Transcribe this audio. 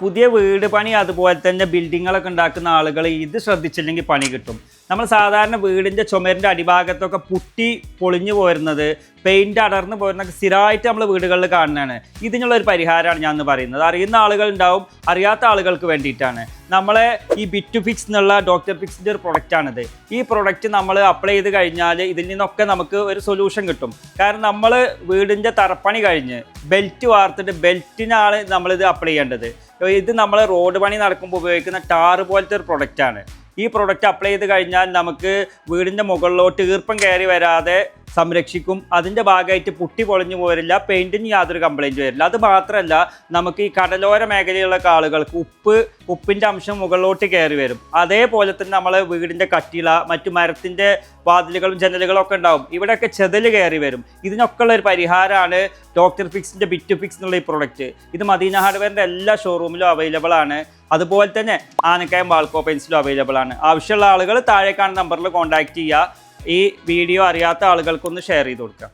പുതിയ വീട് പണി അതുപോലെ തന്നെ ബിൽഡിങ്ങുകളൊക്കെ ഉണ്ടാക്കുന്ന ആളുകൾ ഇത് ശ്രദ്ധിച്ചില്ലെങ്കിൽ പണി കിട്ടും. നമ്മൾ സാധാരണ വീടിൻ്റെ ചുമരിൻ്റെ അടിഭാഗത്തൊക്കെ പുട്ടി പൊളിഞ്ഞു പോരുന്നത്, പെയിൻറ്റ് അടർന്നു പോരുന്നതൊക്കെ സ്ഥിരമായിട്ട് നമ്മൾ വീടുകളിൽ കാണുന്നതാണ്. ഇതിനുള്ളൊരു പരിഹാരമാണ് ഞാൻ പറയുന്നത്. അറിയുന്ന ആളുകൾ ഉണ്ടാവും, അറിയാത്ത ആളുകൾക്ക് വേണ്ടിയിട്ടാണ്. നമ്മളെ ഈ ബിറ്റ് ഫിക്സ് എന്നുള്ള ഡോക്ടർ ഫിക്സിൻ്റെ ഒരു പ്രൊഡക്റ്റാണിത്. ഈ പ്രൊഡക്റ്റ് നമ്മൾ അപ്ലൈ ചെയ്ത് കഴിഞ്ഞാൽ ഇതിൽ നിന്നൊക്കെ നമുക്ക് ഒരു സൊല്യൂഷൻ കിട്ടും. കാരണം നമ്മൾ വീടിൻ്റെ തറപ്പണി കഴിഞ്ഞ് ബെൽറ്റ് വാർത്തിട്ട് ബെൽറ്റിനാണ് നമ്മളിത് അപ്ലൈ ചെയ്യേണ്ടത്. ഇത് നമ്മൾ റോഡ് പണി നടക്കുമ്പോൾ ഉപയോഗിക്കുന്ന ടാർ പോലത്തെ ഒരു പ്രൊഡക്റ്റാണ്. ഈ പ്രൊഡക്റ്റ് അപ്ലൈ ചെയ്ത് കഴിഞ്ഞാൽ നമുക്ക് വീടിൻ്റെ മുകളിലോട്ട് ഈർപ്പം കയറി വരാതെ സംരക്ഷിക്കും. അതിൻ്റെ ഭാഗമായിട്ട് പുട്ടി പൊളിഞ്ഞു പോരില്ല, പെയിൻറ്റിന് യാതൊരു കംപ്ലൈൻറ്റ് വരില്ല. അത് മാത്രമല്ല, നമുക്ക് ഈ കടലോര മേഖലയിലുള്ള ആളുകൾക്ക് ഉപ്പിൻ്റെ അംശം മുകളിലോട്ട് കയറി വരും. അതേപോലെ തന്നെ നമ്മൾ വീടിൻ്റെ കട്ടില, മറ്റു മരത്തിൻ്റെ വാതിലുകളും ജനലുകളും ഒക്കെ ഉണ്ടാവും, ഇവിടെയൊക്കെ ചെതല് കയറി വരും. ഇതിനൊക്കെ ഉള്ള ഒരു പരിഹാരമാണ് ഡോക്ടർ ഫിക്സിൻ്റെ ബിറ്റ് ഫിക്സ് എന്നുള്ള ഈ പ്രൊഡക്റ്റ്. ഇത് മദീന ഹാർഡ്വെയറിൻ്റെ എല്ലാ ഷോറൂമിലും അവൈലബിൾ ആണ്. അതുപോലെ തന്നെ ആനക്കയം വാൾക്കോ പെയിൻസിലും അവൈലബിൾ ആണ്. ആവശ്യമുള്ള ആളുകൾ താഴെ കാണുന്ന നമ്പറിൽ കോൺടാക്റ്റ് ചെയ്യുക. ഈ വീഡിയോ അറിയാത്ത ആളുകൾക്കൊന്ന് ഷെയർ ചെയ്ത് കൊടുക്കുക.